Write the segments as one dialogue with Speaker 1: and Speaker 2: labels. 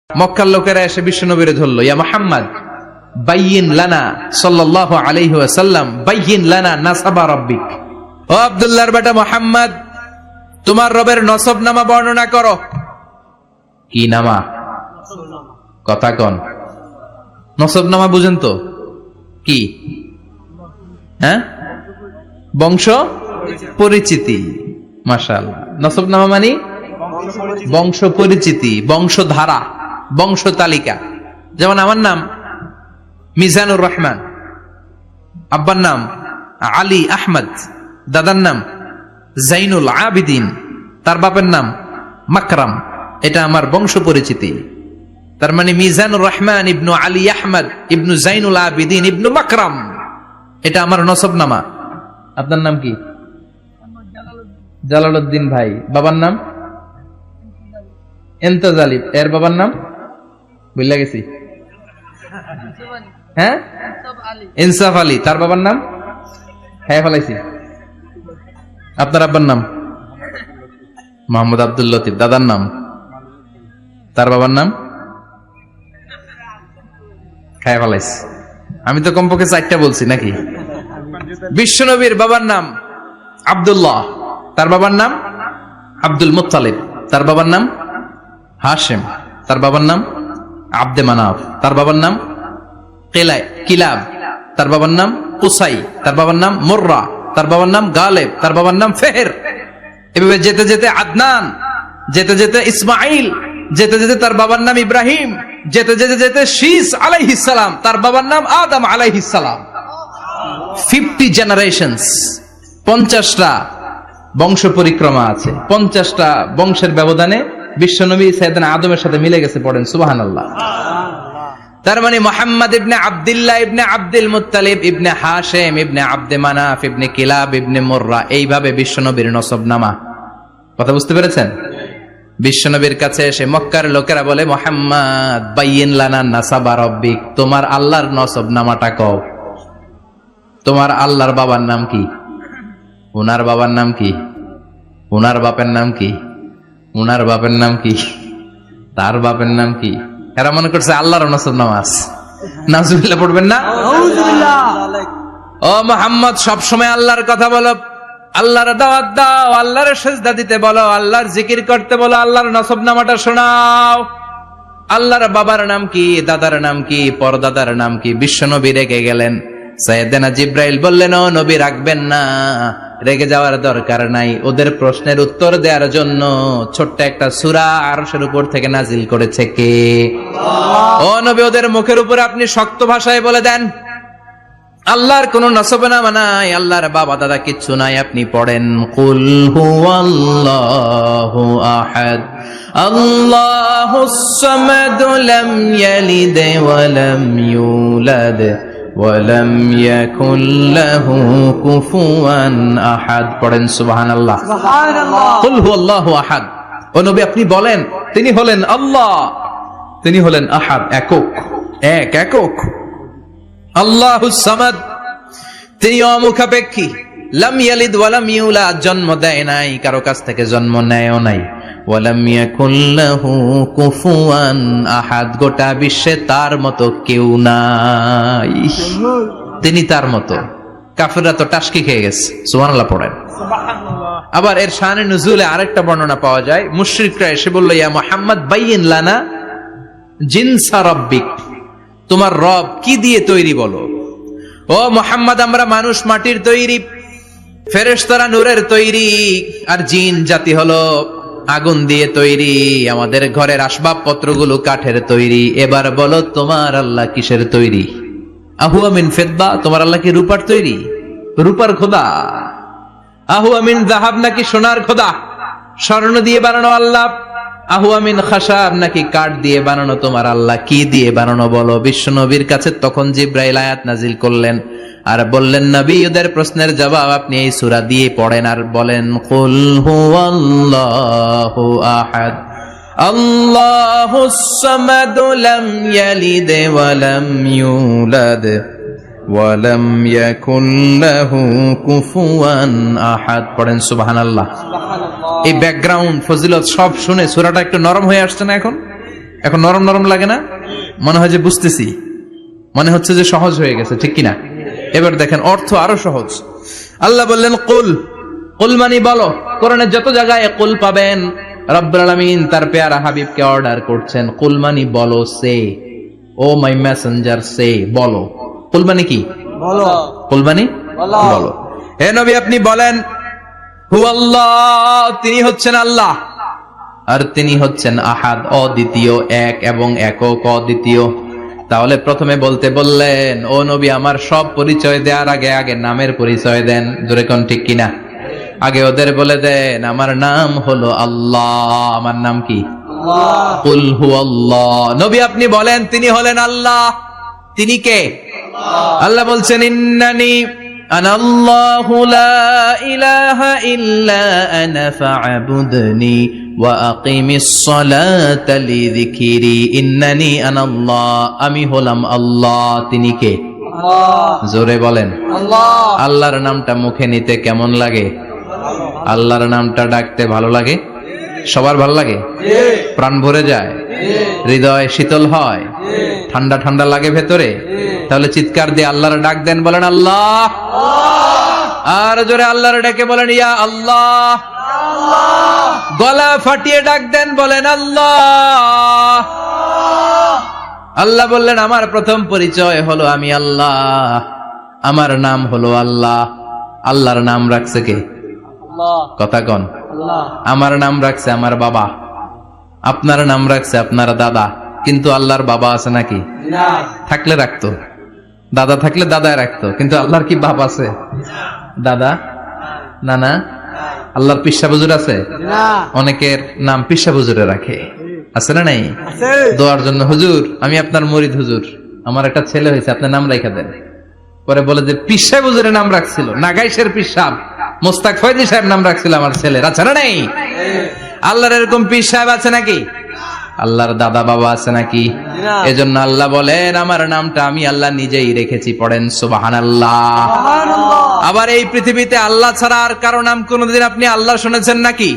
Speaker 1: মক্কার লোকেরা এসে বিশ্বনবীরে ধরল, ইয়া মুহাম্মদ বাইয়িন লানা সাল্লাল্লাহু আলাইহি ওয়াসাল্লাম বাইয়িন লানা নাসাবা রাব্বিক। ও আব্দুল্লাহর বেটা মুহাম্মদ, তোমার রবের নসবনামা বর্ণনা করো। কি নামা? কথা কন। নসবনামা বুঝেন তো কি? হ্যাঁ, বংশ পরিচিতি। মাশাআল্লাহ। নসবনামা মানে বংশ পরিচিতি, বংশধারা, বংশ তালিকা। যেমন আমার নাম মিজানুর রহমান, আব্বার নাম আলী আহমদ, দাদার নাম জাইনুল আবিদিন, তার বাপের নাম মাকরাম। এটা আমার বংশ পরিচিতি। তার মানে মিজানুর রহমান ইবনু আলী আহমদ ইবনু জাইনুল আবিদিন ইবনু মাকরাম, এটা আমার নসবনামা। আপনার নাম কি? জালালউদ্দিন ভাই। বাবার নাম এন্তাজালিব। এর বাবার নাম বুঝলা গেছি। হ্যাঁ, ইনসাফ আলী। তার বাবার নাম হ্যাঁ ফেলাইছি। আপনার আব্বার নাম মোহাম্মদ আব্দুল লতিফ। দাদার নাম, তার বাবার নাম খায় ফেলাইছি। আমি তো কমপক্ষে 4টা বলছি নাকি? বিশ্বনবীর বাবার নাম আব্দুল্লাহ, তার বাবার নাম আব্দুল মুত্তালিব, তার বাবার নাম হাশিম, তার বাবার নাম আব্দে মানাফ, তার বাবার নাম কিলাব, তার বাবার নাম কুসাই, তার বাবার নাম মুররা, তার বাবার নাম গালেব, তার বাবার নাম ফেহের। এভাবে যেতে যেতে আদনান, যেতে যেতে ইসমাইল, যেতে যেতে তার বাবার নাম ইব্রাহিম, যেতে যেতে যেতে শীস আলাইহিস সালাম, তার বাবার নাম আদম আলাইহিস সালাম। 50 জেনারেশনস, 50টা বংশ পরিক্রমা আছে। 50টা বংশের ব্যবধানে বিশ্বনবী সাইয়েদনা আদমের সাথে মিলে গেছে। পড়েন সুবহানাল্লাহ। তার মানে মুহাম্মদ ইবনে আব্দুল্লাহ ইবনে আব্দুল মুত্তালিব ইবনে হাশিম ইবনে আব্দে মানাফ ইবনে কিলাব ইবনে মুররা, এইভাবে বিশ্বনবীর নসবনামা। কথা বুঝতে পেরেছেন? বিশ্বনবীর কাছে এসে মক্কার লোকেরা বলে, মুহাম্মদ বাইয়িন লানা নাসাবা রাব্বিক, তোমার আল্লাহর নসবনামাটা কও। তোমার আল্লাহর বাবার নাম কি? উনার বাবার নাম কি? উনার বাপের নাম কি? উনার বাপের নাম কি? তার বাপের নাম কি? এরা মনে করছে আল্লাহর নসবনামা আছে। নাউজুবিল্লাহ পড়বেন না? ও মুহাম্মদ, সবসময় আল্লাহর কথা বলো, আল্লাহর দাওয়াত দাও, আল্লাহর সিজদা দিতে বলো, আল্লাহর জিকির করতে বলো, আল্লাহর নসবনামাটা শোনাও। আল্লাহর বাবার নাম কি? দাদার নাম কি? পরদাদার নাম কি? বিশ্বনবী রেগে গেলেন। সাইয়েদনা জিব্রাইল বললেন, ও নবী রাখবেন না, রেগে যাওয়ার দরকার নাই। ওদের প্রশ্নের উত্তর দেওয়ার জন্য ছোট্ট একটা সূরা আরশের উপর থেকে নাজিল করেছে কে? ও নবী, ওদের মুখের উপরে আপনি শক্ত ভাষায় বলে দেন, আল্লাহর কোন নসবনামা নাই, আল্লাহর বাবা দাদা কিচ্ছু নাই। আপনি পড়েন, কুল হুয়াল্লাহু আহাদ আল্লাহুস সামাদ লাম ইয়ালিদ ওয়া লাম ইউলাদ ওয়ালাম ইয়াকুল লাহু কুফুয়ান আহাদ। পড়েন সুবহানাল্লাহ। কুল হুয়াল্লাহু আহাদ। ও নবী, আপনি বলেন, তিনি হলেন আল্লাহ, তিনি হলেন আহাদ, একক, একক। আল্লাহুস সামাদ, তিনি অমুখাপেক্ষী। লাম ইয়ালিদ ওয়ালাম ইউলাদ, জন্ম দেয় নাই, কারো কাছ থেকে জন্ম নেয়ও নাই। ওয়ালাম ইয়াকুল লাহু কুফুয়ান আহাদ, গোটা বিশ্বে তার মতো কেউ নাই, তিনি তার মতো। কাফেররা তো টাসকি খেয়ে গেছে। সুবহানাল্লাহ পড়েন। আবার এর শানে নুজুলে আরেকটা বর্ণনা পাওয়া যায়। মুশরিকরা এসে বলল, ইয়া মুহাম্মদ বাইয়িন লানা জিনসা রাব্বিক, তোমার রব কি দিয়ে তৈরি বলো। ও মুহাম্মদ, আমরা মানুষ মাটির তৈরি, ফেরেশতারা নূরের তৈরি, আর জিন জাতি হলো আগুন দিয়ে তৈরি, আমাদের ঘরের আসবাবপত্রগুলো কাঠের তৈরি। এবার বলো, তোমার আল্লাহ কিসের তৈরি? আহুয়া মিন ফিদ্দা, তোমার আল্লাহ কি রূপার তৈরি? রূপার খোদা? আহুয়া মিন যাহাব, নাকি সোনার খোদা, স্বর্ণ দিয়ে বানানো আল্লাহ? আহুয়া মিন খাশাব, নাকি কাঠ দিয়ে বানানো তোমার আল্লাহ? কি দিয়ে বানানো বলো। বিশ্বনবীর কাছে তখন জিব্রাইল আয়াত নাজিল করলেন আর বললেন, নবী, ওদের প্রশ্নের জবাব আপনি এই সূরা দিয়ে পড়েন আর বলেন, কুল হুয়াল্লাহু আহাদ আল্লাহুস সামাদ লাম ইয়ালিদ ওয়া লাম ইউলাদ ওয়া লাম ইয়াকুল লাহু কুফুয়ান আহাদ। পড়েন সুবহানাল্লাহ। এই ব্যাকগ্রাউন্ড ফজিলত সব শুনে সূরাটা একটু নরম হয়ে আসছে না এখন? এখন নরম নরম লাগে না? মনে হয় যে বুঝতেছি, মনে হচ্ছে যে সহজ হয়ে গেছে, ঠিক কিনা? এবার দেখেন অর্থ আরো সহজ। আল্লাহ বললেন কুল, কুল মানে বলো। কোরআনের যত জায়গায় কুল পাবেন, রব্বুল আলামিন তার পেয়ারা হাবিবকে অর্ডার করছেন কুল মানে বলো, সে ও মাই মেসেঞ্জার সে, বলো। কুল মানে কি?
Speaker 2: বলো।
Speaker 1: কুল মানে বলো। হে নবী আপনি বলেন হু আল্লাহ, তিনি হচ্ছেন আল্লাহ, আর তিনি হচ্ছেন আহাদ, অদ্বিতীয়, এক এবং একক, অদ্বিতীয়। তাহলে প্রথমে বলতে বললেন ও নবী আমার সব পরিচয় দেওয়ার আগে আগে নামের পরিচয় দেন, জোরে কোন ঠিক কিনা? আগে ওদের বলে দেন আমার নাম হলো আল্লাহ। আমার নাম কি? কুল হু আল্লাহ। নবী আপনি বলেন তিনি হলেন আল্লাহ। তিনি কে? আল্লাহ বলছেন ইন্নানি আনাল্লাহু লা ইলাহা ইল্লা আনা ফা'বুদনি ওয়া আকিমিস সালাতা লিযিকরি। ইন্নানি আনাল্লাহ, আমি হলাম আল্লাহ। তিনি কে? জোরে বলেন। আল্লাহর নামটা মুখে নিতে কেমন লাগে? আল্লাহর নামটা ডাকতে ভালো লাগে? সবার ভালো লাগে? প্রাণ ভরে যায়, হৃদয় শীতল হয়, ঠান্ডা ঠান্ডা লাগে ভেতরে। তাহলে চিৎকার দিয়ে আল্লাহর ডাক দেন, বলেন আল্লাহ। আর জোরে আল্লাহর ডাকে বলেন ইয়া আল্লাহ। গলা ফাটিয়ে ডাক দেন, বলেন আল্লাহ। আল্লাহ বললেন আমার প্রথম পরিচয় হলো আমি আল্লাহ, আমার নাম হলো আল্লাহ। আল্লাহর নাম রাখছে কে? কথা কন। আমার নাম রাখছে আমার বাবা, আপনার নাম রাখছে আপনার দাদা। কিন্তু আল্লাহর বাবা আছে নাকি? থাকলে রাখতো, দাদা থাকলে দাদায় রাখতো। কিন্তু আল্লাহর কি বাপ আছে? দাদা, নানা? আল্লাহর পিসা বুজুর আছে? অনেকের নাম পিসা বুজুরে রাখে, আছে না নাই? দোয়ার জন্য হুজুর আমি আপনার মুরিদ, হুজুর আমার একটা ছেলে হয়েছে, আপনার নাম রাখা দেন। পরে বলে যে পিসা বুজুরের নাম রাখছিল, নাগাইশের পিসাব মোস্তাক ফয়জি সাহেব নাম রাখছিল আমার ছেলের, আছে না নাই? আল্লাহর এরকম পীর সাহেব আছে নাকি? আল্লাহর দাদা বাবা আছে নাকি? এজন্য আল্লাহ বলেন আমার নামটা আমি আল্লাহ নিজেই রেখেছি। পড়েন সুবহানাল্লাহ। আবার এই পৃথিবীতে আল্লাহ ছাড়া আর কারো নাম কোনদিন আপনি আল্লাহ শুনেছেন নাকি?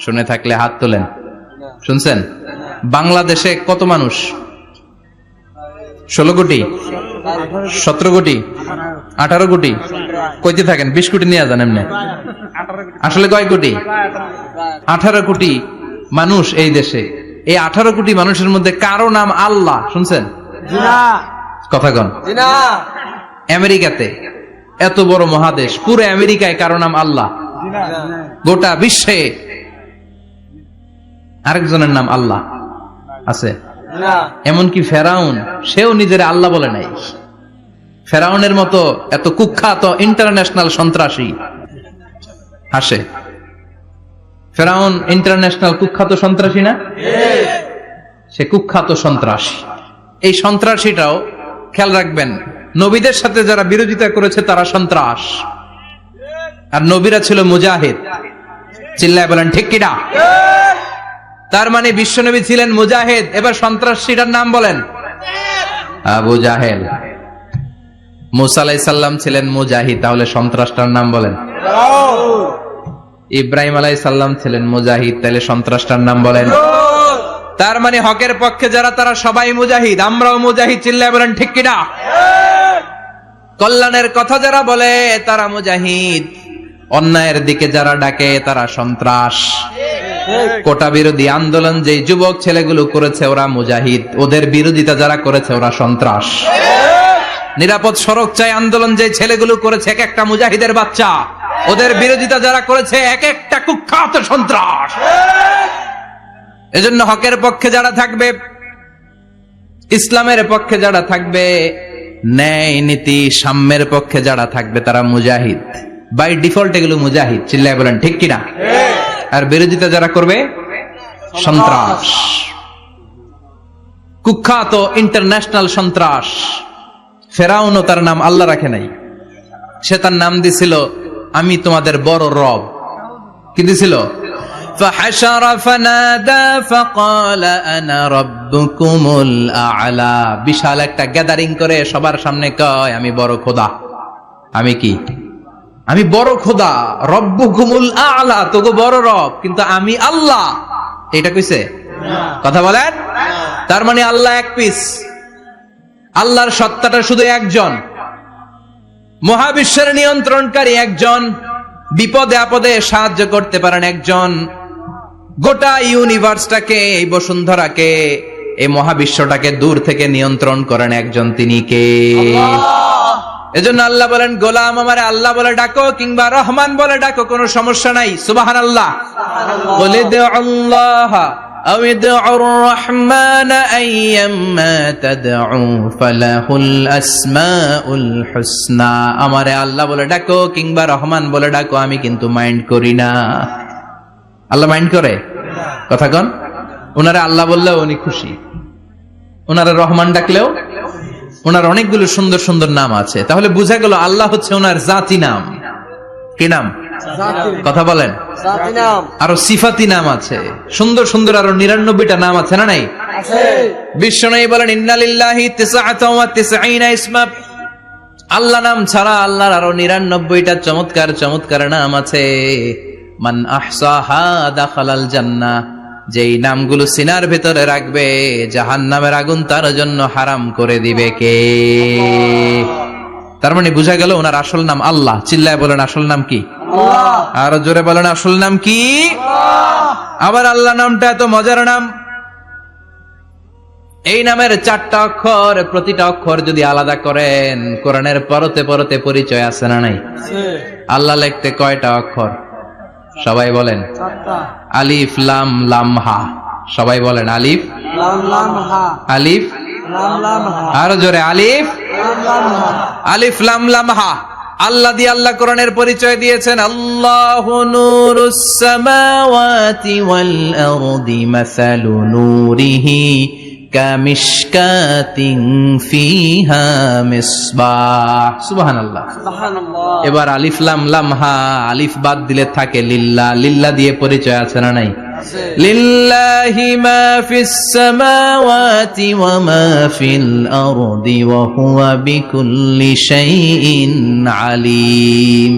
Speaker 1: শুনে থাকলে হাত তোলেন। শুনছেন? বাংলাদেশে কত মানুষ? 16 কোটি, 17 কোটি, 18 কোটি? কইতে থাকেন, 20 কোটি নিয়ে যান এমনি। আসলে কয় কোটি? 18 কোটি মানুষ এই দেশে। এই 18 কোটি মানুষের মধ্যে কারো নাম আল্লাহ শুনছেন? কথা কন। আমেরিকাতে, এত বড় মহাদেশ, পুরো আমেরিকায় কারো নাম আল্লাহ? গোটা বিশ্বে আরেকজনের নাম আল্লাহ আছে? এমনকি ফেরাউন, সেও নিজের আল্লাহ বলে নাই। ফেরাউনের মতো এত কুখ্যাত ইন্টারন্যাশনাল সন্ত্রাসী আসে। ফেরাউন ইন্টারন্যাশনাল কুখ্যাত সন্ত্রাসী না? সে কুখ্যাত সন্ত্রাসী। এই সন্ত্রাসীটাও খেয়াল রাখবেন, নবীদের সাথে যারা বিরোধিতা করেছে তারা সন্ত্রাস, আর নবীরা ছিল মুজাহিদ। চিল্লায় বলেন ঠিক কিনা? তার মানে বিশ্বনবী ছিলেন মুজাহিদ। এবার সন্ত্রাসীটার নাম বলেন আবু জাহেল। মুসা আলাইহিস সালাম ছিলেন মুজাহিদ, তাহলে সন্ত্রাসটার নাম বলেন। ইব্রাহিম আলাইহিস সালাম ছিলেন মুজাহিদ, তাহলে সন্ত্রাসটার নাম বলেন। তার মানে হকের পক্ষে যারা তারা সবাই মুজাহিদ, আমরাও মুজাহিদ। চিল্লায় বলেন ঠিক কিনা? কল্যাণের কথা যারা বলে তারা মুজাহিদ, অন্যায়ের দিকে যারা ডাকে তারা সন্ত্রাস। কোটা বিরোধী আন্দোলন যে যুবক ছেলেগুলো করেছে ওরা মুজাহিদ, ওদের বিরোধিতা যারা করেছে ওরা সন্ত্রাস। নিরাপদ সড়ক চাই আন্দোলন যে ছেলেগুলো করেছে এক একটা মুজাহিদের বাচ্চা, ওদের বিরোধিতা যারা করেছে এক একটা কুখ্যাত সন্ত্রাস। এজন্য হকের পক্ষে যারা থাকবে, ইসলামের পক্ষে যারা থাকবে, ন্যায় নীতি সাম্যের পক্ষে যারা থাকবে তারা মুজাহিদ। বাই ডিফল্ট এগুলো মুজাহিদ। চিল্লায় বলেন ঠিক কিনা? আর বিরোধিতা যারা করবে সন্ত্রাস, কুখ্যাত ইন্টারন্যাশনাল সন্ত্রাস। ফেরাউনও তার নাম আল্লাহ রাখে নাই, সে তার নাম দিছিল আমি তোমাদের বড় রব। কি দিছিল? فحشر فنادى فقال انا ربكم الاعلى। বিশাল একটা গ্যাদারিং করে সবার সামনে কয় আমি বড় খোদা। আমি কি? আমি বড় খোদা, রব্বুকুমুল আ'লা, তোগো বড় রব, কিন্তু আমি আল্লাহ। এটা কইছে? কথা বলেন। তার মানে আল্লাহ এক পিস, আল্লাহর সত্তাটা শুধু একজন, মহাবিশ্বের নিয়ন্ত্রণকারী একজন, বিপদে আপদে সাহায্য করতে পারেন একজন, গোটা ইউনিভার্সটাকে, এই বসুন্ধরাকে, এই মহাবিশ্বটাকে দূর থেকে নিয়ন্ত্রণ করেন একজন, তিনি কে? এজন্য আল্লাহ বলেন, গোলাম আমারে আল্লাহ বলে ডাকো কিংবা রহমান বলে ডাকো, কোনো সমস্যা নাই। সুবহানাল্লাহ। বলে দে আল্লাহ আও ইদউর রহমান আইয়াম্মা তাদউ ফালাহুল আসমাউল হুসনা। আমারে আল্লাহ বলে ডাকো কিংবা রহমান বলে ডাকো, আমি কিন্তু মাইন্ড করি না। আল্লাহ মাইন্ড করে? কথা কন। ওনারে আল্লাহ বললেও উনি খুশি, ওনারে রহমান ডাকলেও। ওনার অনেকগুলো সুন্দর সুন্দর নাম আছে, তাহলে বোঝা গেল আল্লাহ হচ্ছে ওনার জাতি নাম। কি নাম? কথা বলেন। আরো সিফাতি নাম আছে, সুন্দর সুন্দর আরো 99টা নাম আছে না নাই? বিশ্বনবী বলেন, ইন্নালিল্লাহি 99 ইসমা। আল্লাহ নাম ছাড়া আল্লাহর আরো 99টা চমৎকার চমৎকার নাম আছে। মান আহসাহা দাখালাল জান্নাহ। যেই নামগুলো সিনার ভেতরে রাখবে, জাহান্নামের আগুন তার জন্য হারাম করে দিবে কে? তার মানে বোঝা গেল ওনার আসল নাম আল্লাহ। চিল্লায় বলেন, আসল নাম কি? আরো জোরে বলেন, আসল নাম কি? আবার আল্লাহ নামটা এত মজার নাম, এই নামের 4টা অক্ষর, প্রতিটা অক্ষর যদি আলাদা করেন, কোরআনের পরতে পরতে পরিচয় আছে না নাই? আল্লাহ লিখতে কয়টা অক্ষর? সবাই বলেন। আলিফ লাম লাম হা। সবাই বলেন, আলিফ লাম লাম হা। আলিফ লাম লাম হা। আরো জোরে, আলিফ আলিফ লাম লাম হা। আল্লাহ দিয়ে আল্লাহ কোরআনের পরিচয় দিয়েছেন, আল্লাহু নূরুস সামাওয়াতি ওয়াল আরদি মাসালু নূরিহি কামিশকাতিন ফিহা মিসবাহ। সুবহানাল্লাহ। এবার আলিফ লাম লাম হা, আলিফ বাদ দিলে থাকে লিল্লাহ। লিল্লাহ দিয়ে পরিচয় আছে না নাই? লিল্লাহি মা ফিস সামাওয়াতি ওয়া মা ফিল আরদি ওয়া হুয়া বিকুল্লি শাইইন আলিম।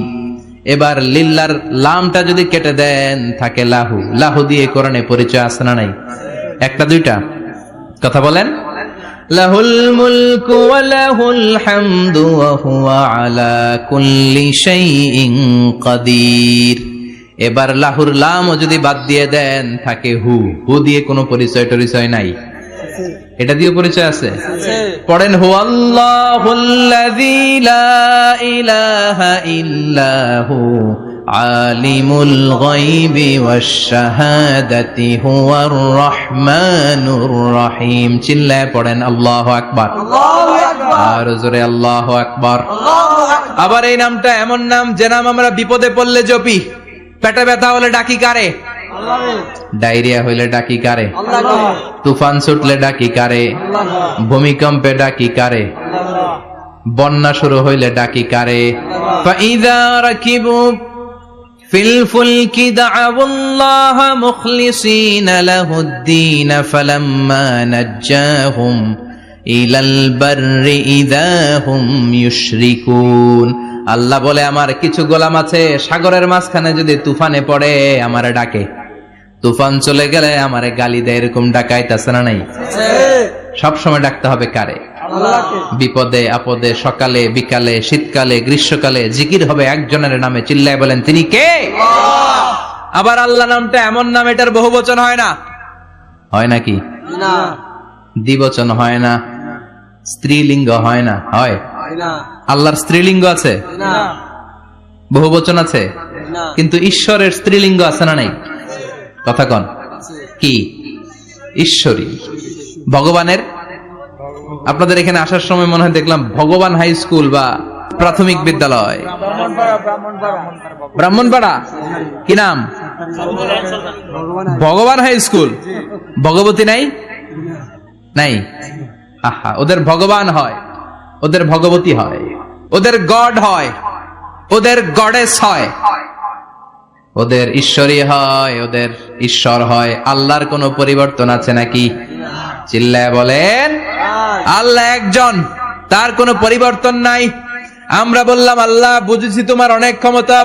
Speaker 1: এবার লিল্লাহর লামটা যদি কেটে দেন, থাকে লাহু। লাহু দিয়ে কোরআনে পরিচয় আছে না নাই? একটা দুইটা? কথা বলেন। লাহুল মুলকু ওয়া লাহুল হামদু ওয়া হুয়া আলা কুল্লি শাইইন কাদির। এবার লাহুর লামও যদি বাদ দিয়ে দেন, থাকে হু। হু দিয়ে কোনো পরিচয় টরিচয় নাই, এটা দিয়ে পরিচয় আছে। পড়েন, হুয়াল্লাহুল্লাযী লা ইলাহা ইল্লাহু আলিমুল গায়বি ওয়াশ শাহাদাতি হুয়ার রহমানুর রহিম। চিল্লায় পড়েন, আল্লাহু আকবার। আর জোরে, আল্লাহু আকবার। আবার এই নামটা এমন নাম, যে নাম আমরা বিপদে পড়লে জপি। পেটে ব্যথা হলে ডাকি কারে? ডায়রিয়া হইলে ডাকি কারে? তুফান ছুটলে ডাকি কারে? ভূমিকম্পে ডাকি কারে? বন্যা শুরু হইলে ডাকি কারে? ফাইযা রাকিবু ফিল ফুলকি দা'আউল্লাহ মুখলিসিনা লাহুদ্দীন ফালাম্মা নাজ্জাহুম ইলাল বাররি ইযা হুম ইউশরিকুন। আল্লাহ বলে, আমার কিছু গোলাম আছে, সাগরের মাঝখানে যদি তুফানে পড়ে আমারে ডাকে, তুফান চলে গেলে আমারে গালি দেয়। এরকম ডাকাইতাছে না নাই? সব সময় ডাকতে হবে কারে? আল্লাহকে। বিপদে আপদে, সকালে বিকালে, শীতকালে গ্রীষ্মকালে জিকির হবে একজনের নামে। চিল্লায় বলেন, তিনি কে? আবার আল্লাহ নামটা এমন নাম, এটার বহুবচন হয় না। হয় নাকি? না। দ্বিবচন হয় না, স্ত্রীলিঙ্গ হয় না। হয়? আল্লাহর স্ত্রীলিঙ্গ আছে? বহুবচন আছে? কিন্তু ঈশ্বরের স্ত্রীলিঙ্গ আছে না নাই? কথা কন। কি? ঈশ্বরী। ভগবানের, আপনাদের এখানে আসার সময় মনে হয় দেখলাম ভগবান হাই স্কুল বা প্রাথমিক বিদ্যালয়। ব্রাহ্মণপাড়া। কি নাম? ভগবান হাই স্কুল। ভগবতী নাই? নাই। আহা, ওদের ভগবান হয়, ওদের ভগবতী হয়, ওদের গড হয়, ওদের গডেস হয়, ওদের ঈশ্বরী হয়, ওদের ঈশ্বর হয়। আল্লাহর কোনো পরিবর্তন আছে নাকি? চিল্লায় বলেন, আল্লাহ একজন, তার কোনো পরিবর্তন নাই। আমরা বললাম, আল্লাহ বুঝেছি তোমার অনেক ক্ষমতা,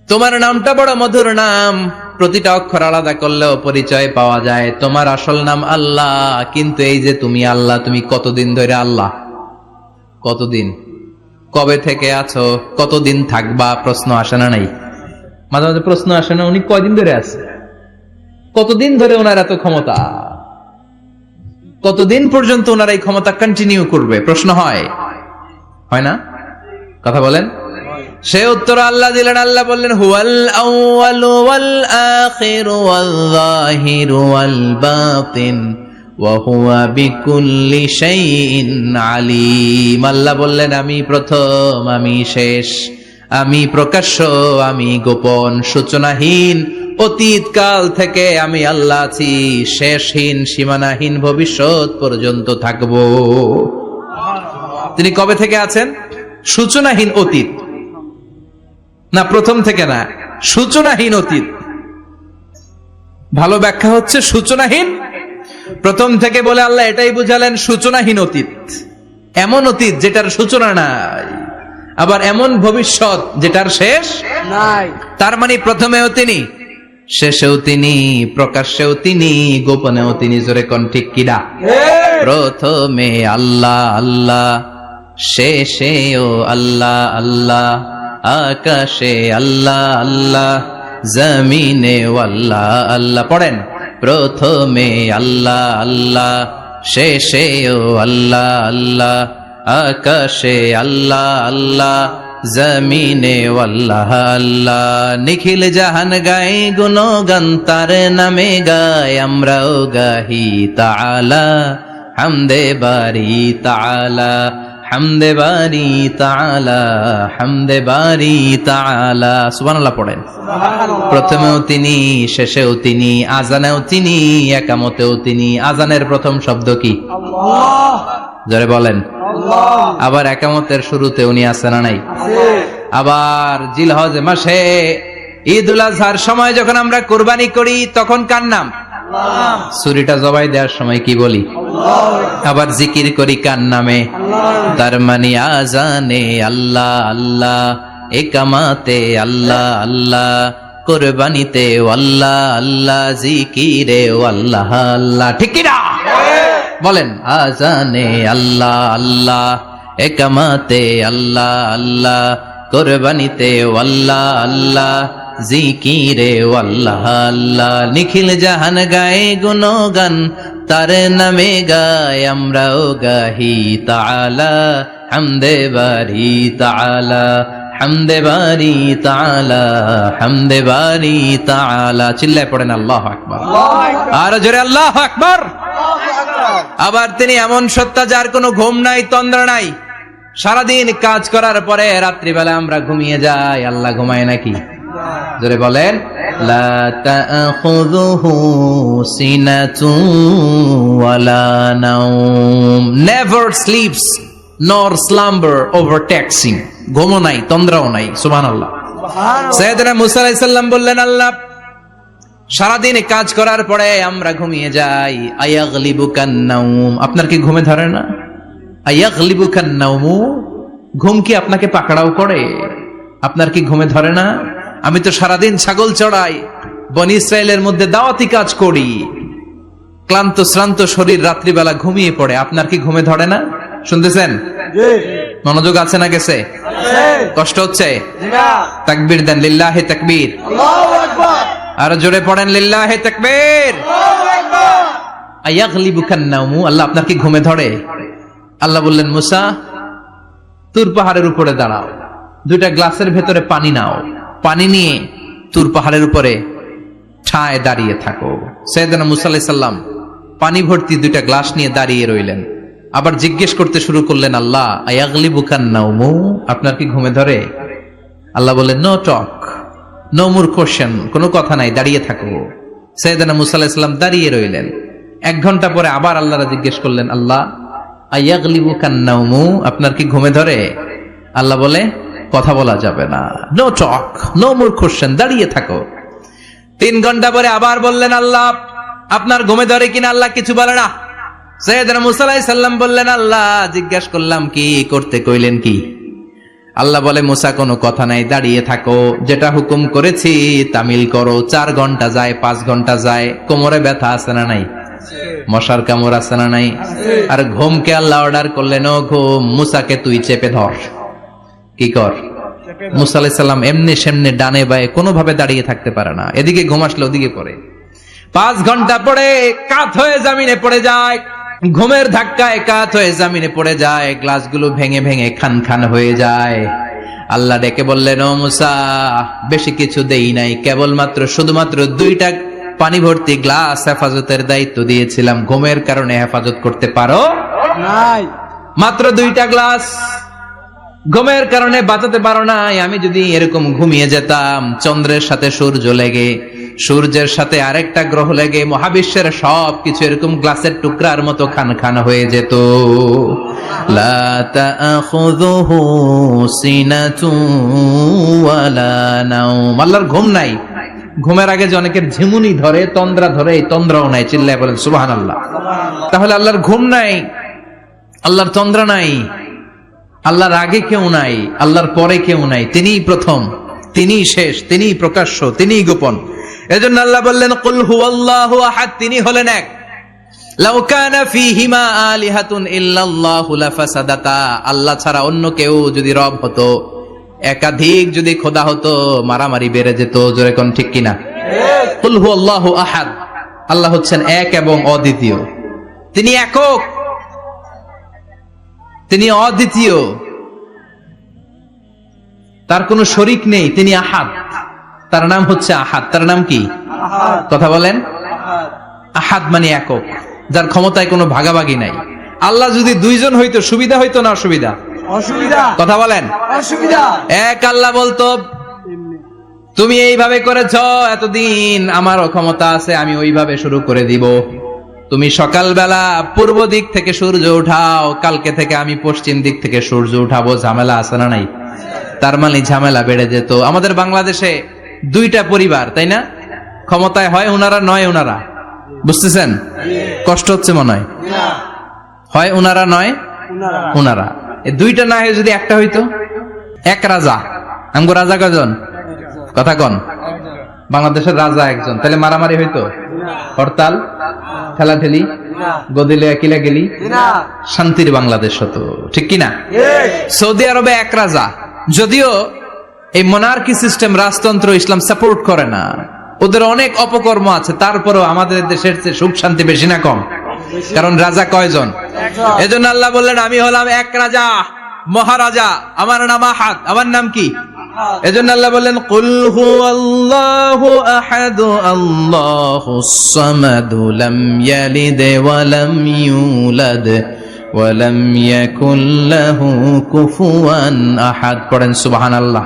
Speaker 1: তোমার নামটা বড় মধুর নাম, প্রতিটা অক্ষর আলাদা করলেও পরিচয় পাওয়া যায়। তোমার আসল নাম আল্লাহ, কিন্তু এই যে তুমি আল্লাহ, তুমি কতদিন ধরে আল্লাহ? কতদিন? কবে থেকে আছো? কতদিন থাকবা? প্রশ্ন আসে না? নাই মাঝে মাঝে প্রশ্ন আসে না, উনি কয়দিন ধরে আছে? কতদিন ধরে ওনার এত ক্ষমতা? কতদিন পর্যন্ত ওনার এই ক্ষমতা কন্টিনিউ করবে? প্রশ্ন হয় না? কথা বলেন। সে উত্তর আল্লাহ দিলেন। আল্লাহ বললেন, হুয়াল আউয়ালু ওয়াল আখিরু ওয়াল যাহিরু ওয়াল বাতিন ওয়া হুয়া বিকুল্লি শাইইন আলিম। আল্লাহ বললেন, আমি প্রথম, আমি শেষ, আমি প্রকাশ্য, আমি গোপন, সূচনাহীন, অতীত কাল থেকে আমি আল্লাহ আছি, শেষহীন, সীমানাহীন, ভবিষ্যৎ পর্যন্ত থাকব। তিনি কবে থেকে আছেন? সূচনাহীন অতীত না, প্রথম থেকে না, সূচনাহীন অতীত। ভালো ব্যাখ্যা হচ্ছে সূচনাহীন প্রথম থেকে বলে আল্লাহ এটাই বুঝালেন সূচনাহীন অতীত। এমন অতীত যেটার সূচনা নাই, আবার এমন ভবিষ্যৎ যেটার শেষ নাই। তার মানে প্রথমেও তিনি, শেষেও তিনি, প্রকাশ্যেও তিনি, গোপনেও তিনি। জোরে কোন ঠিক কিনা? প্রথমে আল্লাহ আল্লাহ, শেষেও আল্লাহ আল্লাহ, আকাশে আল্লাহ আল্লাহ, জমিনে আল্লাহ আল্লাহ। পড়েন, প্রথমে আল্লাহ আল্লাহ, শেষেও আল্লাহ আল্লাহ, আকাশে আল্লাহ আল্লাহ, জমিনে আল্লাহ আল্লাহ। নিখিল জাহান গায় গুণগান, তার নামে গায় আমরাও গাহি তাআলা, হামদে বারি তাআলা, হামদে বারি তাআলা, হামদে বারি তাআলা। সুবহানাল্লাহ পড়েন। প্রথমেও তিনি, শেষেও তিনি, আজানেও তিনি, একামতেও তিনি। আজানের প্রথম শব্দ কি? আল্লাহ। জোরে বলেন আল্লাহ। আবার একামতের শুরুতে উনি আছেন না নাই? আবার জিলহজ মাসে ঈদুল আজহার সময় যখন আমরা কুরবানি করি, তখন কার নাম? আল্লাহ। ছুরিটা জবাই দেওয়ার সময় কি বলি? আল্লাহ। আবার জিকির করি কার নামে? আল্লাহ। তার মানে আজানে আল্লাহ আল্লাহ, একামাতে আল্লাহ আল্লাহ, কুরবানিতে আল্লাহ আল্লাহ, জিকিরে আল্লাহ আল্লাহ। ঠিক কি না? বলেন, আজানে আল্লাহ আল্লাহ, একামাতে আল্লাহ আল্লাহ, কুরবানিতে আল্লাহ আল্লাহ, জিকিরে আল্লাহ আল্লাহ। নিখিল জাহান গায়ে গুণগান, তার নামে গায় আমরাও গাহি তাআলা, হামদে বারি তাআলা, হামদে বারি তাআলা, হামদে বারি তাআলা। চিল্লায় পড়েন আল্লাহু আকবার। আর জোরে আল্লাহু আকবার। আবার তিনি এমন সত্তা যার কোনো ঘুম নাই, তন্দ্রা নাই। সারাদিন কাজ করার পরে রাত্রিবেলা আমরা ঘুমিয়ে যাই, আল্লাহ ঘুমায় নাকি? জোরে বলেন, লা তাখুযুহু সিনাতুন ওয়ালা নাওম, নেভার স্লিপস নর স্লাম্বার ওভারটেকস হিম। ঘুমও নাই, তন্দ্রাও নাই। সুবহানাল্লাহ। সাইয়েদনা মুসা আলাইহিস সালাম বললেন, আল্লাহ সারাদিন কাজ করার পরে আমরা ঘুমিয়ে যাই, আয়াগলিবুকান নাওম, আপনার কি ঘুমে ধরে না? আয়াগলিবুকান নাওম, ঘুম কি আপনাকে পাকড়াও করে? আপনার কি ঘুমে ধরে না? আমি তো সারাদিন ছাগল চড়াই, বনি ইসরায়েলের মধ্যে দাওয়াতি কাজ করি, ক্লান্ত শ্রান্ত শরীর রাত্রিবেলা ঘুমিয়ে পড়ে, আপনার কি ঘুমে ধরে না? শুনতেছেন? মনোযোগ আছে না গেছে? কষ্ট হচ্ছে? তাকবীর দেন, লিল্লাহি তাকবীর। আল্লাহু আকবার। আর জোরে পড়েন, লিল্লাহি তাকবীর। আল্লাহু আকবার। আয়াগলিবুকান নাওম, আল্লাহ আপনার কি ঘুমে ধরে? আল্লাহ বললেন, মুসা তুর পাহাড়ের উপরে দাঁড়াও, দুইটা গ্লাসের ভেতরে পানি নাও, পানি নিয়ে তুর পাহাড়ের উপরে ঠায় দাঁড়িয়ে থাকো। সাইয়েদনা মুসা আলাইহিস সালাম পানি ভর্তি দুইটা গ্লাস নিয়ে দাঁড়িয়ে রইলেন। আবার জিজ্ঞেস করতে শুরু করলেন, আল্লাহ আয়াগলিবুকান নাওম, আপনার কি ঘুমে ধরে? আল্লাহ বললেন, no talk, no more question, কোনো কথা নাই, দাঁড়িয়ে থাকো। সাইয়েদনা মুসা আলাইহিস সালাম দাঁড়িয়ে রইলেন। 1 ঘন্টা পরে আবার আল্লাহরা জিজ্ঞেস করলেন, আল্লাহ আয়াগলিবুকান নাওম, আপনার কি ঘুমে ধরে? আল্লাহ বলে, কথা বলা যাবে না, no talk, no more question, দাঁড়িয়ে থাকো। 3 ঘন্টা পরে আবার বললেন, আল্লাহ আপনার ঘুমে ধরে কিনা? আল্লাহ কিছু বলে না। সাইয়েদনা মুসা আলাইহিস সালাম বললেন, আল্লাহ জিজ্ঞাসা করলাম কি, করতে কইলেন কি? আল্লাহ বলে মুসা কোনো কথা নাই, দাঁড়িয়ে থাকো, যেটা হুকুম করেছি তামিল করো। 4 ঘন্টা যায়, 5 ঘন্টা যায়, কোমরে ব্যথা আছে না নাই? মশার কামড় আছে না নাই? আর ঘুমকে আল্লাহ অর্ডার করলেন, ও ঘুম, মুসাকে তুই চেপে ধর। কি কর? মুসা আলাইহিস সালাম এমনি সেমনি ডানে বায়ে কোনোভাবে দাঁড়িয়ে থাকতে পারে না, এদিকে ঘুম আসলে ওদিকে পড়ে। 5 ঘন্টা পরে কাত হয়ে জমিনে পড়ে যায়, ঘুমের ধাক্কায় কাত হয়ে জমিনে পড়ে যায়, গ্লাসগুলো ভেঙে ভেঙে খান খান হয়ে যায়। আল্লাহ ডেকে বললেন, ও মুসা, বেশি কিছু দেই নাই, কেবলমাত্র শুধুমাত্র 2টা পানি ভর্তি গ্লাস হেফাজতের দায়িত্ব দিয়েছিলাম, ঘুমের কারণে হেফাজত করতে পারো নাই। মাত্র 2টা গ্লাস, ঘুমের কারণে বাঁচাতে পারো নাই। আমি যদি এরকম ঘুমিয়ে যেতাম, চন্দ্রের সাথে সূর্য লেগে, সূর্যের সাথে আরেকটা গ্রহ লেগে মহাবিশ্বের সবকিছু এরকম গ্লাসের টুকরার মতো খান খান হয়ে যেত। লা তাখুযুহু সিনাতুন ওয়ালা নাওম। আল্লাহর ঘুম নাই। ঘুমের আগে যে অনেকের ঝিমুনি ধরে, তন্দ্রা ধরে, এই তন্দ্রাও নাই। চিল্লায় বলেন সুবহানাল্লাহ। তাহলে আল্লাহর ঘুম নাই, আল্লাহর তন্দ্রা নাই, আল্লাহর আগে কেউ নাই, আল্লাহর পরে কেউ নাই। তিনিই প্রথম, তিনিই শেষ, তিনিই প্রকাশ্য, তিনিই গোপন। এজন্য আল্লাহ বললেন, কুল হুয়াল্লাহু আহাদ, তিনি হলেন এক। লাউ কানা ফীহিমা আলিহাতুন ইল্লাল্লাহু লাফাসাদাতা, আল্লাহ ছাড়া অন্য কেউ যদি রব হতো, একাধিক যদি খোদা হতো, মারামারি বেড়ে যেত। জোরে কোন ঠিক কিনা? কুল হুয়াল্লাহু আহাদ, আল্লাহ হচ্ছেন এক এবং অদ্বিতীয়। তিনি একক, তিনি অদ্বিতীয়, তার কোনো শরীক নেই। তিনি আহাদ, তার নাম হচ্ছে আহাদ। তার নাম কি? কথা বলেন। আহাদ মানে একক, যার ক্ষমতায় কোনো ভাগাভাগি নাই। আল্লাহ যদি 2 জন হইতো সুবিধা হইতো না অসুবিধা? অসুবিধা। কথা বলেন। অসুবিধা। এক আল্লাহ বলতো, তুমি এইভাবে করেছ এতদিন, আমারও ক্ষমতা আছে, আমি ওইভাবে শুরু করে দিব। তুমি সকালবেলা পূর্ব দিক থেকে সূর্য উঠাও, কালকে থেকে আমি পশ্চিম দিক থেকে সূর্য উঠাবো। ঝামেলা আছে না নাই? তার মানে ঝামেলা বেড়ে যেত। আমাদের বাংলাদেশে 2টা পরিবার, তাই না? ক্ষমতায় হয় ওনারা, নয় ওনারা। বুঝতেছেন? কষ্ট হচ্ছে মনে হয়। হয় ওনারা, নয় ওনারা। এই 2টা না হয়ে যদি একটা হইতো, এক রাজা। আমগো রাজা কয়জন? কথা কন। বাংলাদেশের রাজা একজন, তাহলে মারামারি হইতো? হরতাল, ঠেলাঠেলি, গদিলে কিলা গেলি, শান্তির বাংলাদেশ হতো। ঠিক কিনা? সৌদি আরবে এক রাজা, যদিও এই মোনার্কি সিস্টেম, রাজতন্ত্র ইসলাম সাপোর্ট করে না, ওদের অনেক অপকর্ম আছে, তারপরেও আমাদের দেশের চেয়ে সুখ শান্তি বেশি না কম? কারণ রাজা কয়জন? এজন্য আল্লাহ বললেন, আমি হলাম এক রাজা, মহারাজা, আমার নাম আহাদ। আমার নাম কি? এজন্য আল্লাহ বললেন, কুল হুয়াল্লাহু আহাদ আল্লাহুস সামাদ লাম ইয়ালিদ ওয়া লাম ইউলাদ ওয়া লাম ইয়াকুল লাহু কুফুয়ান আহাদ। পড়েন সুবহানাল্লাহ।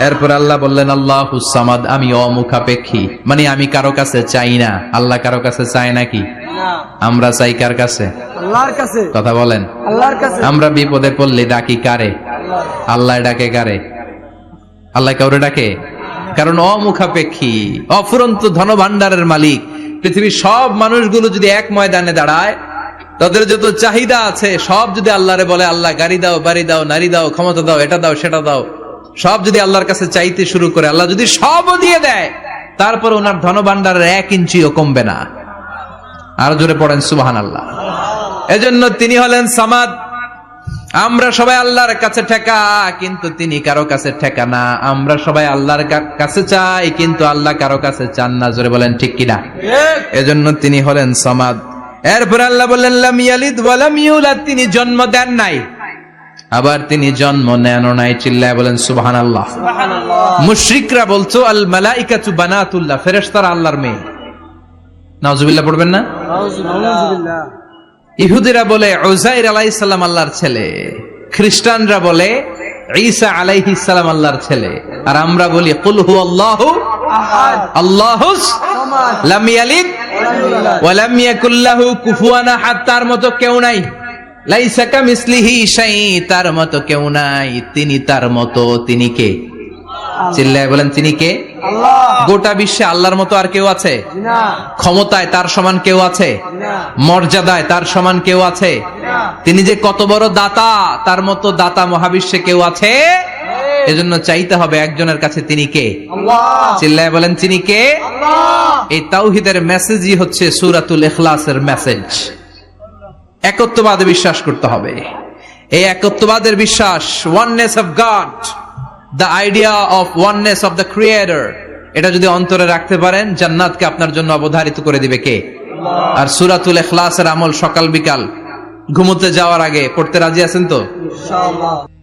Speaker 1: এরপর আল্লাহ বললেন, আল্লাহুস সামাদ, আমি অমুখাপেক্ষী, মানে আমি কারো কাছে চাই না। আল্লাহ কারো কাছে চায় নাকি? আমরা চাই কার কাছে? আল্লাহর কাছে। কথা বলেন। আল্লাহর কাছে। আমরা বিপদে পড়লে ডাকি কারে? আল্লাহ ডাকে কারে? আল্লাহ কাউরে ডাকে? কারণ অমুখাপেক্ষী, অফুরন্ত ধনভাণ্ডারের মালিক। পৃথিবীর সব মানুষগুলো যদি এক ময়দানে দাঁড়ায়, তাদের যত চাহিদা আছে সব যদি আল্লাহরে বলে, আল্লাহ গাড়ি দাও, বাড়ি দাও, নারী দাও, ক্ষমতা দাও, এটা দাও, সেটা দাও, সব যদি আল্লাহর কাছে চাইতে শুরু করে, আল্লাহ যদি সবও দিয়ে দেয়, তারপর ওনার ধনভাণ্ডারের 1 ইঞ্চিও কমবে না। আর জোরে পড়েন সুবহানাল্লাহ। এজন্য তিনি হলেন সামাদ। আমরা সবাই আল্লাহর কাছে ঠেকা, কিন্তু তিনি কারো কাছে ঠেকা না। আমরা সবাই আল্লাহর কাছে চাই, কিন্তু আল্লাহ কারো কাছে চান না। জোরে বলেন ঠিক কিনা? এজন্য তিনি হলেন সামাদ। এরপর আল্লাহ বললেন, লাম ইয়ালিদ ওয়া লাম ইউলাদ, তিনি জন্ম দেন নাই, আবার তিনি জন্ম নেনও নাই। চিল্লায় বলেন সুবহানাল্লাহ। মুশরিকরা বলতো, আল মালাইকাতু বানাতুল্লাহ, ফেরেশতারা আল্লাহর মেয়ে। নাউজুবিল্লাহ পড়বেন না? নাউজুবিল্লাহ। ইহুদিরা বলে উযাইর আলাইহিস সালাম আল্লাহর ছেলে, খ্রিস্টানরা বলে ঈসা আলাইহিস সালাম আল্লাহর ছেলে, আর আমরা বলি কুল হুয়াল্লাহু আহাদ আল্লাহুস সামাদ লাম ইয়ালিদ ওয়া লাম ইয়াকুল লাহু কুফুয়ান আহাদ। তার মতো কেউ নাই। লাইসা কামিসলিহি শাই, তার মতো কেউ নাই। তিনি তার মতো। তিনি কে? চিল্লায় বলেন, তিনি কে? আল্লাহ। গোটা বিশ্বে আল্লাহর মতো আর কেউ আছে? না। ক্ষমতায় তার সমান কেউ আছে? না। মর্যাদায় তার সমান কেউ আছে? না। তিনি যে কত বড় দাতা, তার মতো দাতা মহাবিশ্বে কেউ আছে? এজন্য চাইতে হবে একজনের কাছে, তিনি কে? চিল্লায় বলেন তিনি কে? এই তাওহীদের মেসেজই হচ্ছে সূরাতুল ইখলাসের মেসেজ। একত্ববাদে বিশ্বাস করতে হবে। এই একত্ববাদের বিশ্বাস, oneness of god, the idea of oneness of the creator, এটা যদি অন্তরে রাখতে পারেন, জান্নাতকে আপনার জন্য অবধারিত করে দিবে কে? আর সূরাতুল ইখলাসের আমল সকাল বিকাল ঘুমোতে যাওয়ার আগে পড়তে রাজি আছেন তো?
Speaker 2: ইনশাআল্লাহ।